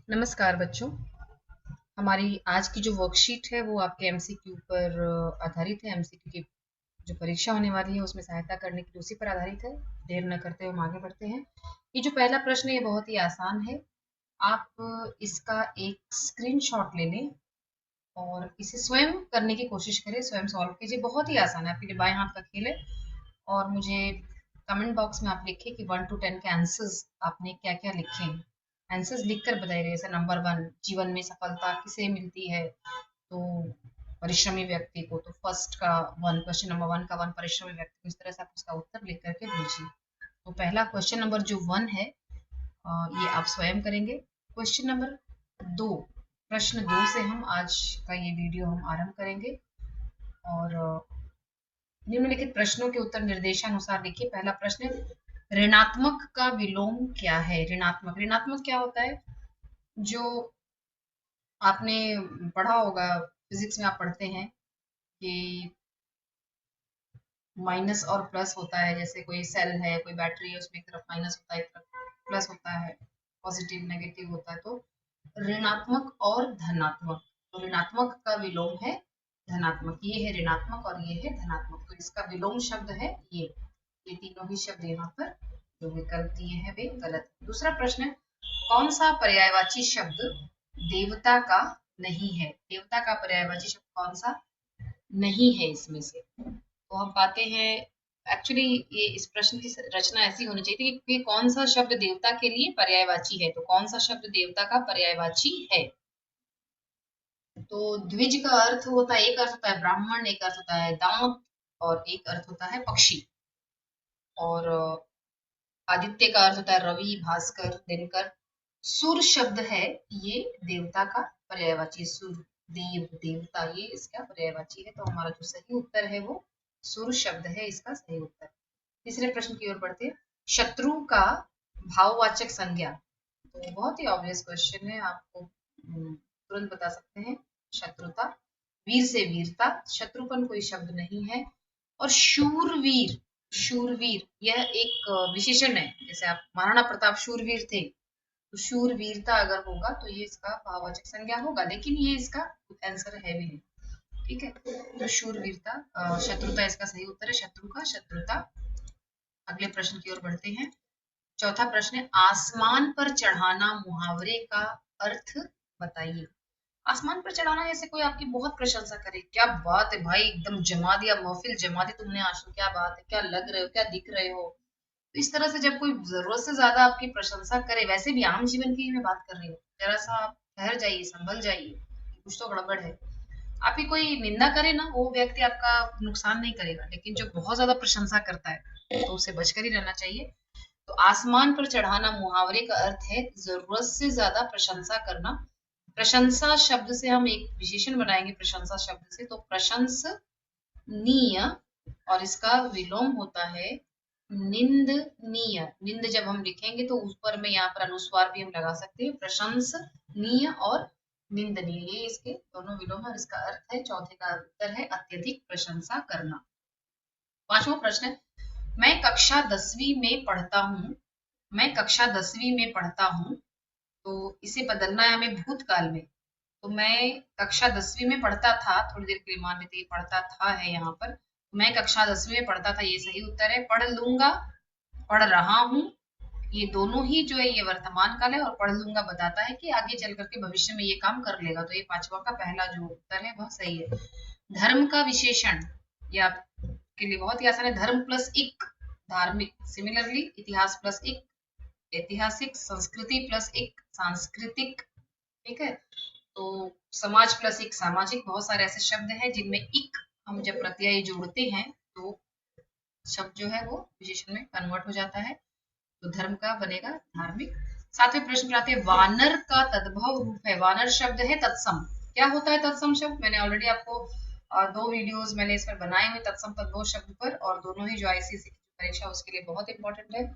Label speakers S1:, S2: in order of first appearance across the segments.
S1: नमस्कार बच्चों। हमारी आज की जो वर्कशीट है वो आपके एमसीक्यू पर आधारित है। एमसीक्यू की जो परीक्षा होने वाली है उसमें सहायता करने के लिए उसी पर आधारित है। देर न करते हुए हम आगे बढ़ते हैं। ये जो पहला प्रश्न है ये बहुत ही आसान है। आप इसका एक स्क्रीनशॉट ले लें और इसे स्वयं करने की कोशिश करें, स्वयं सॉल्व कीजिए। बहुत ही आसान है, आपके लिए बाएं हाथ का खेल है। और मुझे कमेंट बॉक्स में आप लिखिए कि 1 to 10 के आंसर्स आपने क्या क्या लिखे हैं। आंसर्स लिखकर बताइए। जैसे नंबर 1, जीवन में सफलता किसे मिलती है? तो परिश्रमी व्यक्ति को। तो फर्स्ट का 1, क्वेश्चन नंबर 1 का 1 परिश्रमी व्यक्ति को। इस तरह से आप उसका उत्तर लिख करके भेजिए। तो पहला क्वेश्चन नंबर जो 1 है ये आप स्वयं करेंगे। क्वेश्चन नंबर 2, प्रश्न 2 से हम आज का ये वीडियो हम आरंभ करेंगे। और निम्नलिखित प्रश्नों के उत्तर निर्देशानुसार लिखिए। पहला प्रश्न, ऋणात्मक का विलोम क्या है? ऋणात्मक ऋणात्मक क्या होता है? जो आपने पढ़ा होगा, फिजिक्स में आप पढ़ते हैं कि माइनस और प्लस होता है। जैसे कोई सेल है, कोई बैटरी है, उसमें एक तरफ माइनस होता है, एक तरफ प्लस होता है, पॉजिटिव नेगेटिव होता है। तो ऋणात्मक और धनात्मक, तो ऋणात्मक का विलोम है धनात्मक। ये है ऋणात्मक और ये है धनात्मक, तो इसका विलोम शब्द है ये तीनों ही शब्द यहाँ पर जो विकल्प दिए हैं वे गलत। दूसरा प्रश्न, कौन सा पर्यायवाची शब्द देवता का नहीं है? देवता का पर्यायवाची शब्द कौन सा नहीं है इसमें से? तो हम पाते हैं, एक्चुअली ये इस प्रश्न की रचना ऐसी होनी चाहिए थी कि कौन सा शब्द देवता के लिए पर्यायवाची है। तो कौन सा शब्द देवता का पर्यायवाची है? तो द्विज का अर्थ होता है, एक अर्थ होता है ब्राह्मण, एक अर्थ होता है दांत, और एक अर्थ होता है पक्षी। और आदित्य का अर्थ होता है रवि, भास्कर, दिनकर। सुर शब्द है ये देवता का पर्यायवाची। सुर, देव, देवता, ये इसका पर्यायवाची है। तो हमारा जो सही उत्तर है वो सुर शब्द है इसका सही उत्तर। तीसरे प्रश्न की ओर बढ़ते हैं। शत्रु का भाववाचक संज्ञा। तो बहुत ही ऑब्वियस क्वेश्चन है, आपको तुरंत बता सकते हैं। शत्रुता, वीर से वीरता, शत्रुपन कोई शब्द नहीं है। और शूरवीर, शूरवीर यह एक विशेषण है। जैसे आप महाराणा प्रताप शूरवीर थे, तो शूरवीरता अगर होगा तो ये इसका भाववाचक संज्ञा होगा, लेकिन ये इसका आंसर है भी नहीं। ठीक है, तो शूरवीरता, शत्रुता इसका सही उत्तर है। शत्रु का शत्रुता। अगले प्रश्न की ओर बढ़ते हैं। चौथा प्रश्न है, आसमान पर चढ़ाना मुहावरे का अर्थ बताइए। आसमान पर चढ़ाना, जैसे कोई आपकी बहुत प्रशंसा करे, क्या बात है भाई, एकदम जमा दिया, महफिल जमा दी तुमने आज तो, क्या बात है, क्या लग रहे हो, क्या दिख रहे हो। तो इस तरह से जब कोई जरूरत से ज्यादा आपकी प्रशंसा करे, वैसे भी आम जीवन की मैं बात कर रही हूँ, जरा सा आप ठहर जाइए, संभल जाइए, कुछ तो गड़बड़ है। आपकी कोई निंदा करे ना, वो व्यक्ति आपका नुकसान नहीं करेगा, लेकिन जो बहुत ज्यादा प्रशंसा करता है तो उसे बचकर ही रहना चाहिए। तो आसमान पर चढ़ाना मुहावरे का अर्थ है जरूरत से ज्यादा प्रशंसा करना। प्रशंसा शब्द से हम एक विशेषण बनाएंगे, प्रशंसा शब्द से, तो प्रशंसनीय, और इसका विलोम होता है निंदनीय। निंद जब हम लिखेंगे तो ऊपर में यहाँ पर अनुस्वार भी हम लगा सकते हैं। प्रशंसनीय और निंदनीय, ये इसके दोनों विलोम है और इसका अर्थ है, चौथे का उत्तर है अत्यधिक प्रशंसा करना। पांचवा प्रश्न है, मैं कक्षा 10वीं में पढ़ता हूँ। मैं कक्षा 10वीं में पढ़ता हूँ, तो इसे बदलना है हमें भूतकाल में। तो मैं कक्षा 10वीं में पढ़ता था, थोड़ी देर के लिए मान लेते पढ़ता था है यहाँ पर। मैं कक्षा 10वीं में पढ़ता था, ये सही उत्तर है। पढ़ लूंगा, पढ़ रहा हूँ, ये दोनों ही जो है ये वर्तमान काल है, और पढ़ लूंगा बताता है कि आगे चल करके भविष्य में ये काम कर लेगा। तो ये पांचवा का पहला जो उत्तर है वह सही है। धर्म का विशेषण, ये आपके लिए बहुत ही आसान है। धर्म प्लस इक, धार्मिक। सिमिलरली इतिहास प्लस इक, ऐतिहासिक। संस्कृति प्लस इक, सांस्कृतिक। ठीक है, तो समाज प्लस इक, सामाजिक। बहुत सारे ऐसे शब्द हैं जिनमें इक हम जब प्रत्यय जोड़ते हैं तो शब्द जो है वो विशेषण में कन्वर्ट हो जाता है। तो धर्म का बनेगा धार्मिक। सातवें प्रश्न पर आते हैं, वानर का तद्भव रूप है। वानर शब्द है तत्सम। क्या होता है तत्सम शब्द? मैंने ऑलरेडी आपको 2 वीडियोस मैंने इस पर बनाए हुए तत्सम तद्भव शब्द पर, और दोनों ही जो आईसीएसई की परीक्षा उसके लिए बहुत इंपॉर्टेंट है।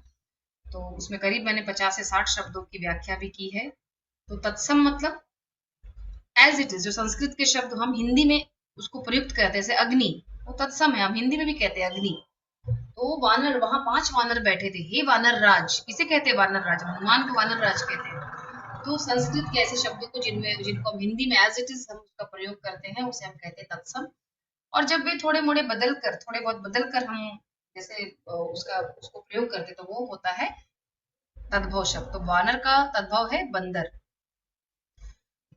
S1: तो उसमें करीब मैंने 50 से 60 शब्दों की व्याख्या भी की है। तो तत्सम मतलब एज इट इज, जो संस्कृत के शब्द हम हिंदी में उसको प्रयुक्त करते हैं, जैसे अग्नि, वो तत्सम है, हम हिंदी में भी कहते हैं अग्नि। तो वानर, वहां 5 वानर बैठे थे। हे वानर राज, किसे कहते हैं वानर राज? हनुमान को वानर राज कहते हैं। तो संस्कृत के ऐसे शब्दों को जिनको हम हिंदी में एज इट इज हम उसका प्रयोग करते हैं उसे हम कहते हैं तत्सम। और जब भी थोड़े बहुत बदल कर हम जैसे उसका उसको प्रयोग करते तो वो होता है तद्भव शब्द। तो वानर का तद्भव है बंदर।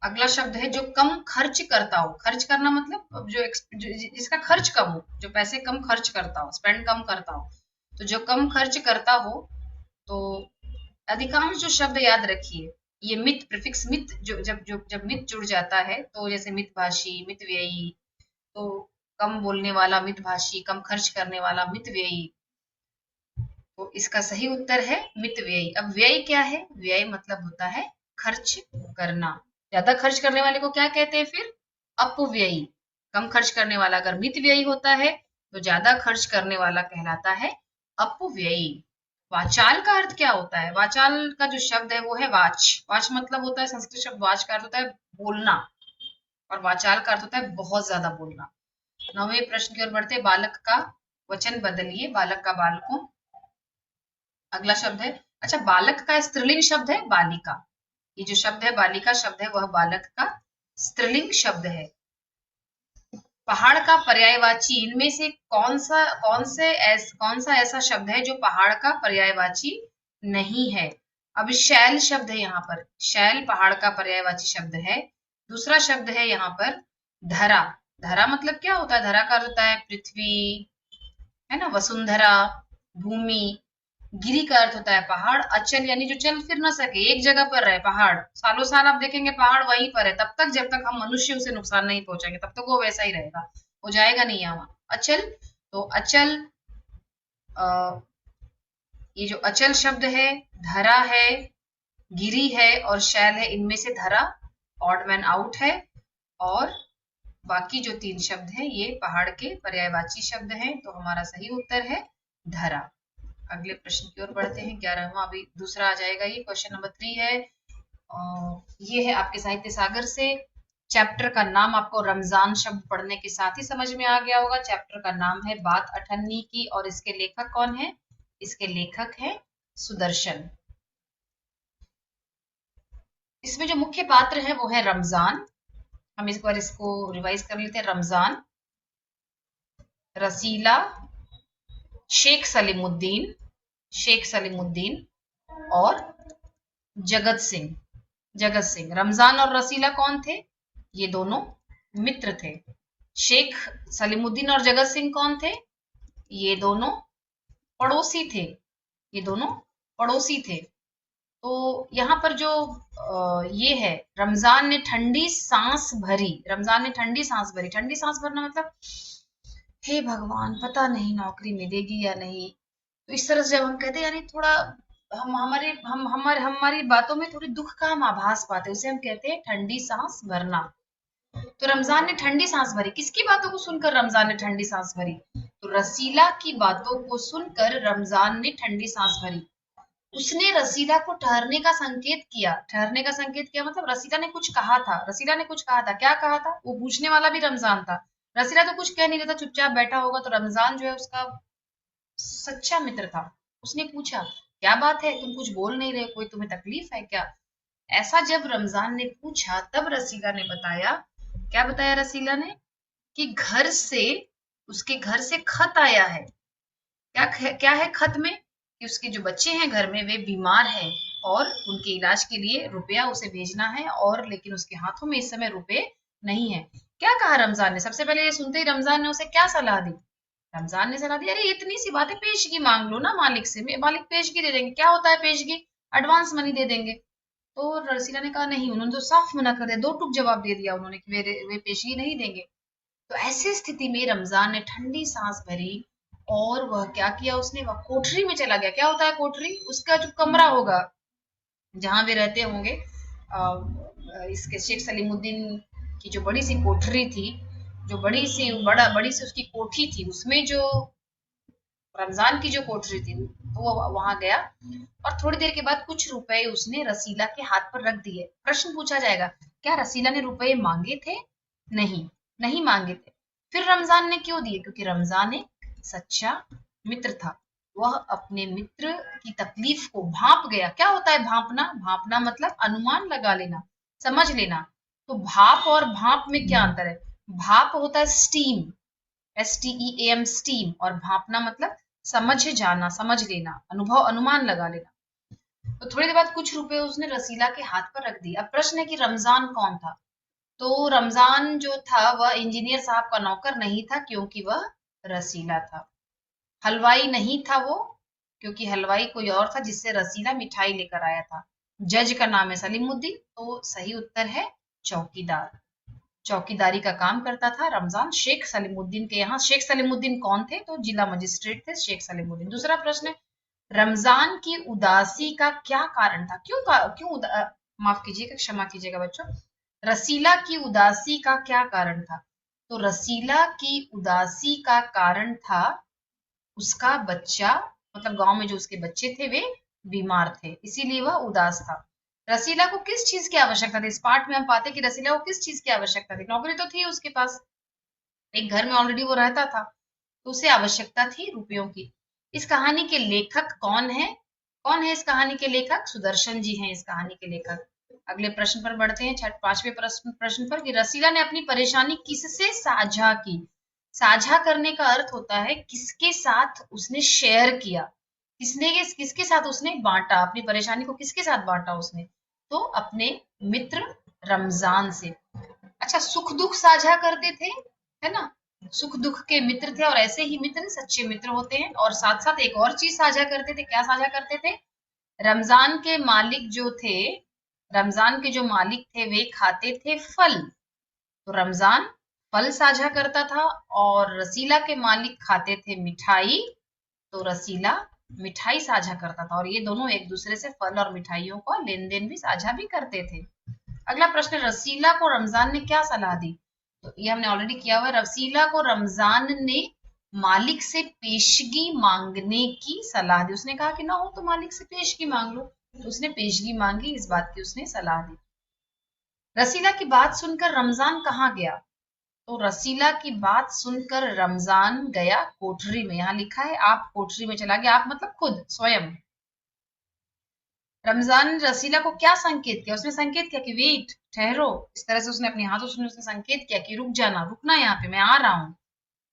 S1: अगला शब्द है जो कम खर्च करता हो। खर्च करना मतलब जिसका खर्च कम हो, जो पैसे कम खर्च करता हो, स्पेंड कम करता हो। तो जो कम खर्च करता हो, तो अधिकांश जो शब्द याद रखिए, ये मित प्रीफिक्स मित जब मित जुड़ जाता है तो जैसे मितभाषी, मितव्ययी, तो कम बोलने वाला मितभाषी, कम खर्च करने वाला मितव्ययी। तो इसका सही उत्तर है मितव्ययी। अब व्यय क्या है? व्यय मतलब होता है खर्च करना। ज्यादा खर्च करने वाले को क्या कहते हैं फिर? अपव्ययी। कम खर्च करने वाला अगर मितव्ययी होता है तो ज्यादा खर्च करने वाला कहलाता है अपव्ययी। वाचाल का अर्थ क्या होता है? वाचाल का जो शब्द है वो है वाच। वाच मतलब होता है, संस्कृत शब्द वाच का अर्थ होता है बोलना, और वाचाल का अर्थ होता है बहुत ज्यादा बोलना। 9वें प्रश्न की ओर बढ़ते, बालक का वचन बदलिए, बालक का बालकों। अगला शब्द है, अच्छा बालक का स्त्रीलिंग शब्द है बालिका। ये जो शब्द है बालिका शब्द है वह बालक का स्त्रीलिंग शब्द है। पहाड़ का पर्यायवाची इनमें से कौन सा ऐसा शब्द है जो पहाड़ का पर्यायवाची नहीं है? अब शैल शब्द है यहाँ पर, शैल पहाड़ का पर्यायवाची शब्द है। दूसरा शब्द है यहाँ पर धरा। धरा मतलब क्या होता है? धरा का अर्थ होता है पृथ्वी, है ना, वसुंधरा, भूमि। गिरी का अर्थ होता है पहाड़। अचल यानी जो चल फिर ना सके, एक जगह पर रहे। पहाड़ सालों साल आप देखेंगे पहाड़ वहीं पर है तब तक, जब तक हम मनुष्य उसे नुकसान नहीं पहुंचाएंगे तब तक वो वैसा ही रहेगा, वो जाएगा नहीं यहाँ। अचल, तो अचल, ये जो अचल शब्द है, धरा है, गिरी है और शैल है, इनमें से धरा ऑड मैन आउट है, और बाकी जो 3 शब्द हैं ये पहाड़ के पर्यायवाची शब्द हैं। तो हमारा सही उत्तर है धरा। अगले प्रश्न की ओर बढ़ते हैं, 11वां अभी दूसरा आ जाएगा। ये क्वेश्चन नंबर 3 है। ये है आपके साहित्य सागर से। चैप्टर का नाम आपको रमजान शब्द पढ़ने के साथ ही समझ में आ गया होगा। चैप्टर का नाम है बात अठन्नी की, और इसके लेखक कौन है? इसके लेखक है सुदर्शन। इसमें जो मुख्य पात्र है वो है रमजान। हम इस बार इसको रिवाइज कर लेते हैं। रमजान, रसीला, शेख सलीमुद्दीन, शेख सलीमुद्दीन और जगत सिंह। जगत सिंह, रमजान और रसीला कौन थे? ये दोनों मित्र थे। शेख सलीमुद्दीन और जगत सिंह कौन थे? ये दोनों पड़ोसी थे। ये दोनों पड़ोसी थे। तो यहाँ पर जो ये है, रमजान ने ठंडी सांस भरी। रमजान ने ठंडी सांस भरी। ठंडी सांस भरना मतलब हे भगवान पता नहीं नौकरी मिलेगी या नहीं। तो इस तरह से जब हम कहते हैं, यानी थोड़ा हमारी बातों में थोड़ी दुख का हम आभास पाते हैं, उसे हम कहते हैं ठंडी सांस भरना। तो रमजान ने ठंडी सांस भरी। किसकी बातों को सुनकर रमजान ने ठंडी सांस भरी? तो रसीला की बातों को सुनकर रमजान ने ठंडी सांस भरी। उसने रसीला को ठहरने का संकेत किया। ठहरने का संकेत किया मतलब रसीला ने कुछ कहा था। रसीला ने कुछ कहा था। क्या कहा था? वो पूछने वाला भी रमजान था। रसीला तो कुछ कह नहीं रहा था, चुपचाप बैठा होगा। तो रमजान जो है उसका सच्चा मित्र था। उसने पूछा क्या बात है, तुम कुछ बोल नहीं रहे, कोई तुम्हें तकलीफ है क्या? ऐसा जब रमजान ने पूछा तब रसीला ने बताया। क्या बताया रसीला ने? कि घर से, उसके घर से खत आया है। क्या है खत में? कि उसके जो बच्चे हैं घर में वे बीमार हैं और उनके इलाज के लिए रुपया उसे भेजना है, और लेकिन उसके हाथों में इस समय रुपए नहीं है। क्या कहा रमजान ने? सबसे पहले ये सुनते ही रमजान ने उसे क्या सलाह दी? रमजान ने सलाह दी अरे इतनी सी बात है, पेशगी मांग लो ना मालिक से, मालिक पेशगी दे देंगे। क्या होता है पेशगी? एडवांस मनी दे देंगे। तो रसीला ने कहा नहीं, उन्होंने तो साफ मना कर दिया, दो टूक जवाब दे दिया उन्होंने कि वे पेशगी नहीं देंगे। तो ऐसी स्थिति में रमजान ने ठंडी सांस भरी और वह क्या किया? उसने वह कोठरी में चला गया। क्या होता है कोठरी? उसका जो कमरा होगा जहां वे रहते होंगे। इसके शेख सलीमुद्दीन की जो बड़ी सी कोठरी थी, जो बड़ी सी उसकी कोठी थी, उसमें जो रमजान की जो कोठरी थी वो वहां गया, और थोड़ी देर के बाद कुछ रुपए उसने रसीला के हाथ पर रख दिए। प्रश्न पूछा जाएगा क्या रसीला ने रुपए मांगे थे? नहीं, नहीं मांगे थे। फिर रमजान ने क्यों दिए? क्योंकि रमजान एक सच्चा मित्र था। वह अपने मित्र की तकलीफ को भांप गया। क्या होता है भांपना? भांपना मतलब अनुमान लगा लेना, समझ लेना। तो भाप और भांप में क्या अंतर है? भाप होता है स्टीम, STEAM, स्टीम, और भांपना मतलब समझ जाना, समझ लेना, अनुभव, अनुमान लगा लेना। तो थोड़ी देर बाद कुछ रुपए उसने रसीला के हाथ पर रख दिए। अब प्रश्न है कि रमजान कौन था? तो रमजान जो था वह इंजीनियर साहब का नौकर नहीं था, क्योंकि वह रसीला था। हलवाई नहीं था वो, क्योंकि हलवाई कोई और था जिससे रसीला मिठाई लेकर आया था। जज का नाम है सलीमुद्दीन, तो सही उत्तर है चौकीदार। चौकीदारी का काम करता था रमजान शेख सलीमुद्दीन के यहाँ। शेख सलीमुद्दीन कौन थे? तो जिला मजिस्ट्रेट थे शेख सलीमुद्दीन। दूसरा प्रश्न है, रमजान की उदासी का क्या कारण था? माफ कीजिएगा, क्षमा कीजिएगा बच्चों, रसीला की उदासी का क्या कारण था? तो रसीला की उदासी का कारण था उसका बच्चा, मतलब गांव में जो उसके बच्चे थे वे बीमार थे, इसीलिए वह उदास था। रसीला को किस चीज की आवश्यकता थी? इस पाठ में हम पाते कि रसीला को किस चीज की आवश्यकता थी? नौकरी तो थी उसके पास, एक घर में ऑलरेडी वो रहता था, तो उसे आवश्यकता थी रुपयों की। इस कहानी के लेखक कौन है? कौन है इस कहानी के लेखक? सुदर्शन जी हैं इस कहानी के लेखक। अगले प्रश्न पर बढ़ते हैं, पांचवें प्रश्न पर कि रसीला ने अपनी परेशानी किससे साझा की? साझा करने का अर्थ होता है किसके साथ उसने शेयर किया, किसके साथ उसने बांटा, अपनी परेशानी को किसके साथ बांटा उसने? तो अपने मित्र रमजान से। अच्छा, सुख दुख साझा करते थे, है ना? सुख दुख के मित्र थे, और ऐसे ही मित्र सच्चे मित्र होते हैं। और साथ साथ एक और चीज साझा करते थे। क्या साझा करते थे? रमजान के मालिक जो थे, रमजान के जो मालिक थे वे खाते थे फल, तो रमजान फल साझा करता था, और रसीला के मालिक खाते थे मिठाई, तो रसीला मिठाई साझा करता था। और ये दोनों एक दूसरे से फल और मिठाइयों का लेन देन भी साझा भी करते थे। अगला प्रश्न, रसीला को रमजान ने क्या सलाह दी? तो ये हमने ऑलरेडी किया हुआ है। रसीला को रमजान ने मालिक से पेशगी मांगने की सलाह दी। उसने कहा कि ना हो तो मालिक से पेशगी मांग लो, तो उसने पेशगी मांगी, इस बात की उसने सलाह दी। रसीला की बात सुनकर रमजान कहाँ गया? तो रसीला की बात सुनकर रमजान गया कोठरी में। यहाँ लिखा है आप कोठरी में चला गया, आप मतलब खुद स्वयं। रमजान ने रसीला को क्या संकेत किया? उसने संकेत किया कि वेट, ठहरो, इस तरह से उसने अपने हाथों से उसने संकेत किया कि रुक जाना, रुकना, यहाँ पे मैं आ रहा हूँ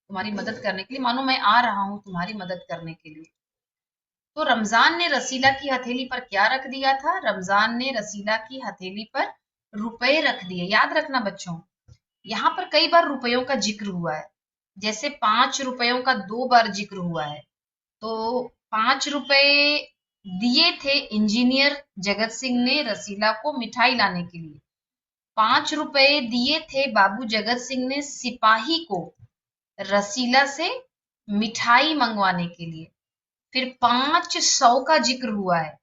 S1: तुम्हारी मदद करने के लिए, मानो मैं आ रहा हूँ तुम्हारी मदद करने के लिए। तो रमजान ने रसीला की हथेली पर क्या रख दिया था? रमजान ने रसीला की हथेली पर रुपए रख दिए। याद रखना बच्चों, यहाँ पर कई बार रुपयों का जिक्र हुआ है, जैसे 5 रुपयों का 2 बार जिक्र हुआ है। तो 5 रुपए दिए थे इंजीनियर जगत सिंह ने रसीला को मिठाई लाने के लिए। 5 रुपए दिए थे बाबू जगत सिंह ने सिपाही को रसीला से मिठाई मंगवाने के लिए। फिर 500 का जिक्र हुआ है,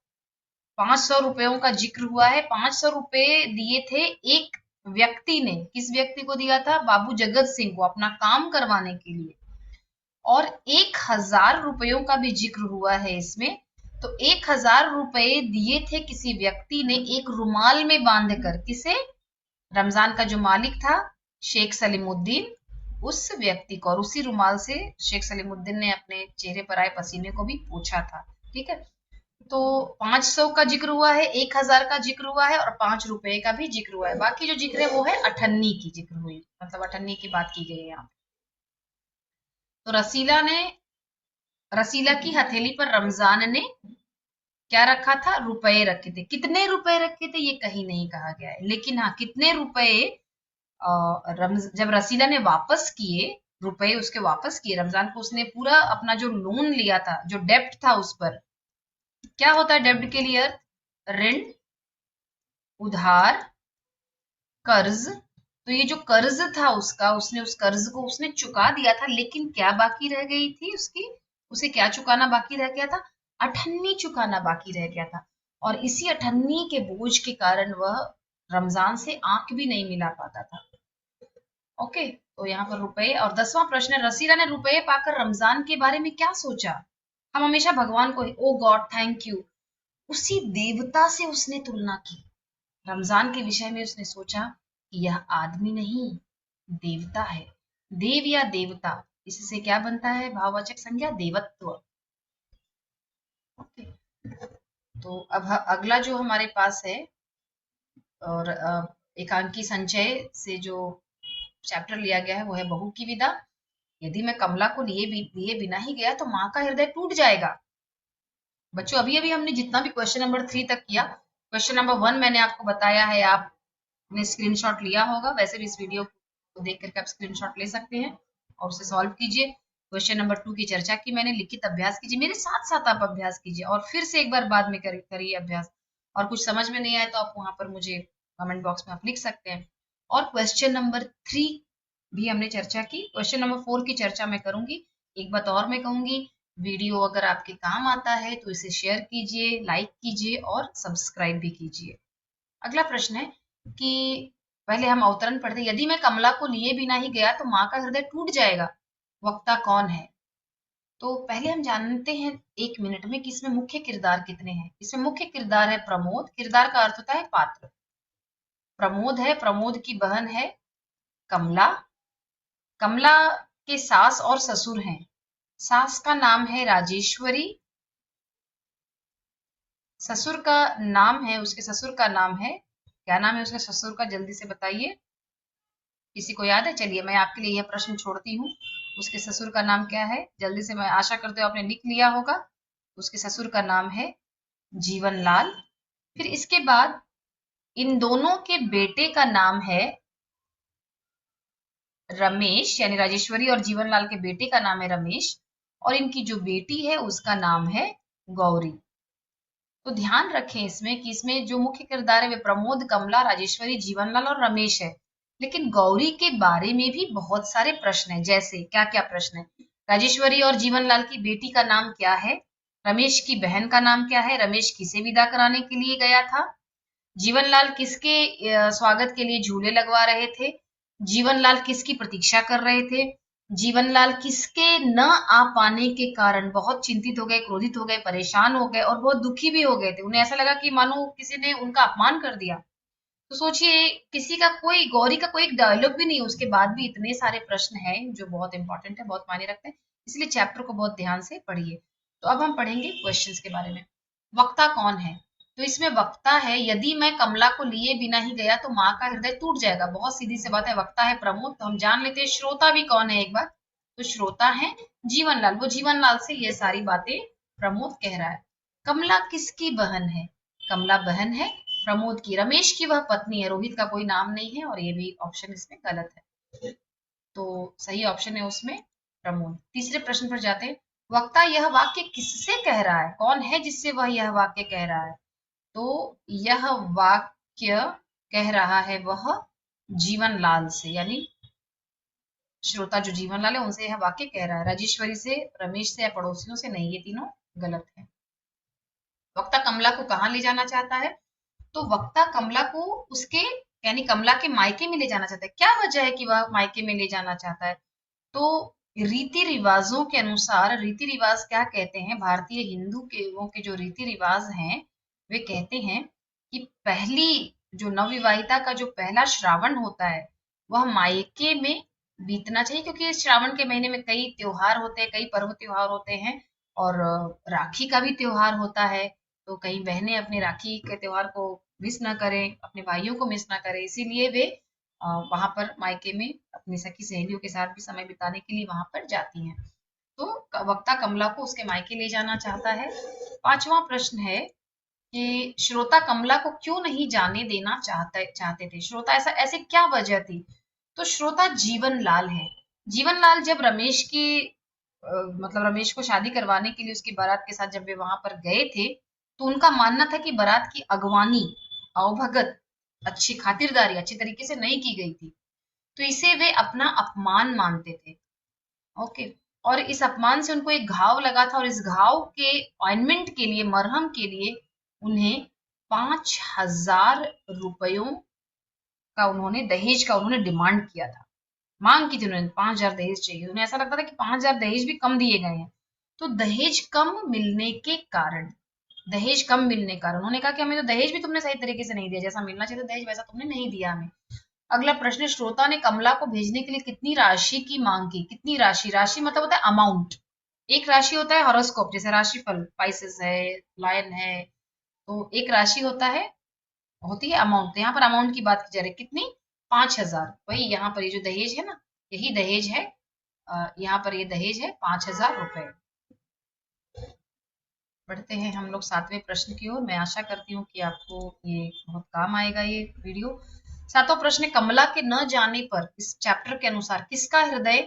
S1: 500 रुपयों का जिक्र हुआ है। 500 रुपए दिए थे एक व्यक्ति ने। किस व्यक्ति को दिया था? बाबू जगत सिंह को, अपना काम करवाने के लिए। और 1000 रुपयों का भी जिक्र हुआ है इसमें। तो 1000 रुपए दिए थे किसी व्यक्ति ने एक रुमाल में बांधकर। किसे? रमजान का जो मालिक था शेख सलीमुद्दीन, उस व्यक्ति को। और उसी रुमाल से शेख सलीमुद्दीन ने अपने चेहरे पर आए पसीने को भी पोंछा था। ठीक है, तो 500 का जिक्र हुआ है, 1000 का जिक्र हुआ है, और 5 रुपए का भी जिक्र हुआ है। बाकी जो जिक्र है वो है अठन्नी की जिक्र हुई, मतलब अठन्नी की बात की गई है यहाँ। तो रसीला की हथेली पर रमजान ने क्या रखा था? रुपए रखे थे। कितने रुपए रखे थे ये कहीं नहीं कहा गया है, लेकिन हाँ कितने रुपए जब रसीला ने वापस किए, रुपए उसके वापस किए रमजान को, उसने पूरा अपना जो लोन लिया था, जो डेब्ट था उस पर, क्या होता है डेब्ट के लिए अर्थ? ऋण, उधार, कर्ज। तो ये जो कर्ज था उसका, उसने उस कर्ज को उसने चुका दिया था, लेकिन क्या बाकी रह गई थी उसकी? उसे क्या चुकाना बाकी रह गया था? अठन्नी चुकाना बाकी रह गया था। और इसी अठन्नी के बोझ के कारण वह रमजान से आंख भी नहीं मिला पाता था। ओके, तो यहाँ पर रुपए। और 10वां प्रश्न है, रसीला ने रुपए पाकर रमजान के बारे में क्या सोचा? हम हमेशा भगवान को ओ गॉड थैंक यू, उसी देवता से उसने तुलना की। रमजान के विषय में उसने सोचा कि यह आदमी नहीं, देवता है। देव या देवता, इससे क्या बनता है? भाववाचक संज्ञा देवत्व। ओके, तो अब अगला जो हमारे पास है और एकांकी संचय से जो चैप्टर लिया गया है वो है बहू की विदा। यदि मैं कमला को लिए बिना ही गया तो माँ का हृदय टूट जाएगा। बच्चों अभी अभी हमने जितना भी क्वेश्चन नंबर 3 तक किया, क्वेश्चन नंबर 1 मैंने आपको बताया है, आपने स्क्रीनशॉट लिया होगा। वैसे भी इस वीडियो को देख करके आप स्क्रीनशॉट ले सकते हैं और उसे सॉल्व कीजिए। क्वेश्चन नंबर 2 की चर्चा की मैंने, लिखित अभ्यास कीजिए, मेरे साथ साथ आप अभ्यास कीजिए और फिर से एक बार बाद में करिए अभ्यास। और कुछ समझ में नहीं आए तो आप वहां पर मुझे कमेंट बॉक्स में आप लिख सकते हैं। और क्वेश्चन नंबर 3 भी हमने चर्चा की। क्वेश्चन नंबर 4 की चर्चा मैं करूंगी। एक बात और मैं कहूंगी, वीडियो अगर आपके काम आता है तो इसे शेयर कीजिए, लाइक कीजिए और सब्सक्राइब भी कीजिए। अगला प्रश्न है कि पहले हम अवतरण पढ़ते हैं। यदि मैं कमला को लिए बिना ही गया तो माँ का हृदय टूट जाएगा, वक्ता कौन है? तो पहले हम जानते हैं 1 मिनट में कि इसमें मुख्य किरदार कितने हैं। इसमें मुख्य किरदार है प्रमोद। किरदार का अर्थ होता है पात्र। प्रमोद है, प्रमोद की बहन है कमला। कमला के सास और ससुर हैं। सास का नाम है राजेश्वरी, ससुर का नाम है, उसके ससुर का नाम है, क्या नाम है उसके ससुर का, जल्दी से बताइए, किसी को याद है? चलिए मैं आपके लिए यह प्रश्न छोड़ती हूँ। उसके ससुर का नाम क्या है? जल्दी से, मैं आशा करती हूँ आपने लिख लिया होगा। उसके ससुर का नाम है जीवनलाल। फिर इसके बाद इन दोनों के बेटे का नाम है रमेश, यानी राजेश्वरी और जीवनलाल के बेटे का नाम है रमेश, और इनकी जो बेटी है उसका नाम है गौरी। तो ध्यान रखें इसमें कि इसमें जो मुख्य किरदार है वे प्रमोद, कमला, राजेश्वरी, जीवनलाल और रमेश है। लेकिन गौरी के बारे में भी बहुत सारे प्रश्न हैं। जैसे क्या क्या प्रश्न है? राजेश्वरी और जीवनलाल की बेटी का नाम क्या है? रमेश की बहन का नाम क्या है? रमेश किसे विदा कराने के लिए गया था? जीवनलाल किसके स्वागत के लिए झूले लगवा रहे थे? जीवनलाल किसकी प्रतीक्षा कर रहे थे? जीवनलाल किसके न आ पाने के कारण बहुत चिंतित हो गए, क्रोधित हो गए, परेशान हो गए और बहुत दुखी भी हो गए थे। उन्हें ऐसा लगा कि मानो किसी ने उनका अपमान कर दिया। तो सोचिए, किसी का कोई, गौरी का कोई डायलॉग भी नहीं है। उसके बाद भी इतने सारे प्रश्न हैं जो बहुत इंपॉर्टेंट है, बहुत मायने रखते हैं। इसलिए चैप्टर को बहुत ध्यान से पढ़िए। तो अब हम पढ़ेंगे क्वेश्चंस के बारे में। वक्ता कौन है? तो इसमें वक्ता है, यदि मैं कमला को लिए बिना ही गया तो माँ का हृदय टूट जाएगा। बहुत सीधी सी बात है। वक्ता है प्रमोद। तो हम जान लेते हैं श्रोता भी कौन है एक बार। तो श्रोता है जीवनलाल। वो जीवनलाल से ये सारी बातें प्रमोद कह रहा है। कमला किसकी बहन है? कमला बहन है प्रमोद की। रमेश की वह पत्नी है। रोहित का कोई नाम नहीं है और ये भी ऑप्शन इसमें गलत है। तो सही ऑप्शन है उसमें प्रमोद। तीसरे प्रश्न पर जाते हैं। वक्ता यह वाक्य किससे कह रहा है? कौन है जिससे वह यह वाक्य कह रहा है? तो यह वाक्य कह रहा है वह जीवनलाल से, यानी श्रोता जो जीवनलाल है उनसे यह वाक्य कह रहा है। राजेश्वरी से, रमेश से या पड़ोसियों से नहीं। ये तीनों गलत है। वक्ता कमला को कहाँ ले जाना चाहता है? तो वक्ता कमला को उसके, यानी कमला के मायके में ले जाना चाहता है। क्या वजह है कि वह मायके में ले जाना चाहता है? तो रीति रिवाजों के अनुसार, रीति रिवाज क्या कहते हैं, भारतीय हिंदू के जो रीति रिवाज हैं वे कहते हैं कि पहली, जो नवविवाहिता का जो पहला श्रावण होता है वह मायके में बीतना चाहिए। क्योंकि इस श्रावण के महीने में कई त्योहार होते हैं, कई पर्व त्योहार होते हैं और राखी का भी त्योहार होता है। तो कई बहनें अपने राखी के त्योहार को मिस ना करें, अपने भाइयों को मिस ना करें, इसीलिए वे वहां पर मायके में अपनी सखी सहेलियों के साथ भी समय बिताने के लिए वहां पर जाती हैं। तो वक्ता कमला को उसके मायके ले जाना चाहता है। पांचवा प्रश्न है कि श्रोता कमला को क्यों नहीं जाने देना चाहते थे? श्रोता, ऐसा ऐसे क्या वजह थी? तो श्रोता जीवनलाल है। जीवनलाल जब रमेश की मतलब रमेश को शादी करवाने के लिए उसकी बारात के साथ जब वे वहां पर गए थे तो उनका मानना था कि बारात की अगवानी, अवभगत, अच्छी खातिरदारी अच्छी तरीके से नहीं की गई थी। तो इसे वे अपना अपमान मानते थे। ओके। और इस अपमान से उनको एक घाव लगा था और इस घाव के ऑइंटमेंट के लिए, मरहम के लिए उन्हें 5,000 रुपयों का उन्होंने दहेज का उन्होंने डिमांड किया था। मांग की थी उन्होंने, 5,000 दहेज चाहिए। उन्हें ऐसा लगता था कि 5,000 दहेज भी कम दिए गए हैं। तो दहेज कम मिलने के कारण, दहेज कम मिलने के कारण उन्होंने कहा कि हमें तो दहेज भी तुमने सही तरीके से नहीं दिया, जैसा मिलना चाहिए था दहेज वैसा तुमने नहीं दिया हमें। अगला प्रश्न, श्रोता ने कमला को भेजने के लिए कितनी राशि की मांग की? कितनी राशि? राशि मतलब होता है अमाउंट। एक राशि होता है हॉरोस्कोप, जैसे राशिफल, पाइसेस है, लायन है, तो एक राशि होता है, होती है अमाउंट। तो यहाँ पर अमाउंट की बात की जा रही है, कितनी? 5,000। वही यहाँ पर ये जो दहेज है ना, यही दहेज है। यहाँ पर ये दहेज है 5,000 रुपए। बढ़ते हैं हम लोग 7वें प्रश्न की ओर। मैं आशा करती हूँ कि आपको ये बहुत काम आएगा ये वीडियो। 7वां प्रश्न है, कमला के न जाने पर इस चैप्टर के अनुसार किसका हृदय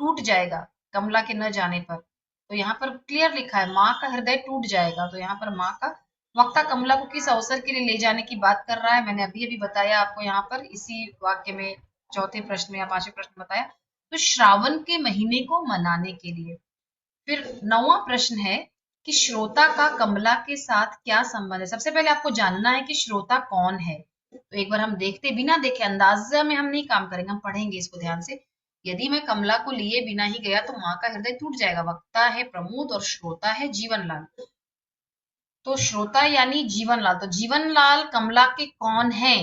S1: टूट जाएगा? कमला के न जाने पर, तो यहाँ पर क्लियर लिखा है माँ का हृदय टूट जाएगा। तो यहाँ पर माँ का, वक्ता कमला को किस अवसर के लिए ले जाने की बात कर रहा है? मैंने अभी अभी बताया आपको, यहाँ पर इसी वाक्य में चौथे प्रश्न में या 5वें प्रश्न में बताया। तो श्रावण के महीने को मनाने के लिए। फिर 9वां प्रश्न है कि श्रोता का कमला के साथ क्या संबंध है? सबसे पहले आपको जानना है कि श्रोता कौन है। तो एक बार हम देखते, बिना देखे अंदाजा में हम नहीं काम करेंगे, हम पढ़ेंगे इसको ध्यान से। यदि मैं कमला को लिए बिना ही गया तो माँ का हृदय टूट जाएगा। वक्ता है प्रमोद और श्रोता है जीवनलाल। तो श्रोता यानी जीवनलाल, तो जीवनलाल कमला के कौन है?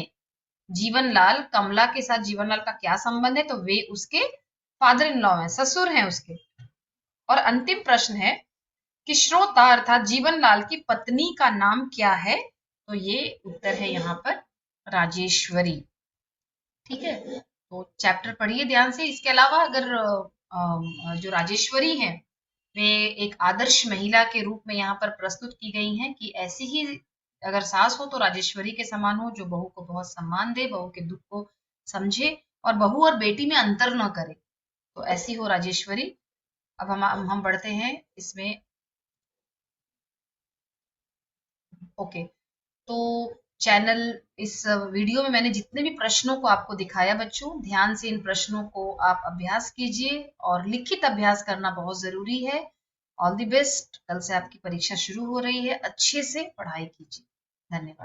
S1: जीवनलाल कमला के साथ जीवनलाल का क्या संबंध है? तो वे उसके फादर इन लॉ हैं, ससुर हैं उसके। और अंतिम प्रश्न है कि श्रोता अर्थात जीवनलाल की पत्नी का नाम क्या है? तो ये उत्तर है यहाँ पर राजेश्वरी। ठीक है, तो चैप्टर पढ़िए ध्यान से। इसके अलावा अगर जो राजेश्वरी है वे एक आदर्श महिला के रूप में यहाँ पर प्रस्तुत की गई हैं कि ऐसी ही अगर सास हो तो राजेश्वरी के समान हो, जो बहू को बहुत सम्मान दे, बहू के दुख को समझे और बहू और बेटी में अंतर न करे, तो ऐसी हो राजेश्वरी। अब हम बढ़ते हैं इसमें। ओके, तो चैनल, इस वीडियो में मैंने जितने भी प्रश्नों को आपको दिखाया बच्चों, ध्यान से इन प्रश्नों को आप अभ्यास कीजिए और लिखित अभ्यास करना बहुत जरूरी है। All the best. कल से आपकी परीक्षा शुरू हो रही है, अच्छे से पढ़ाई कीजिए। धन्यवाद।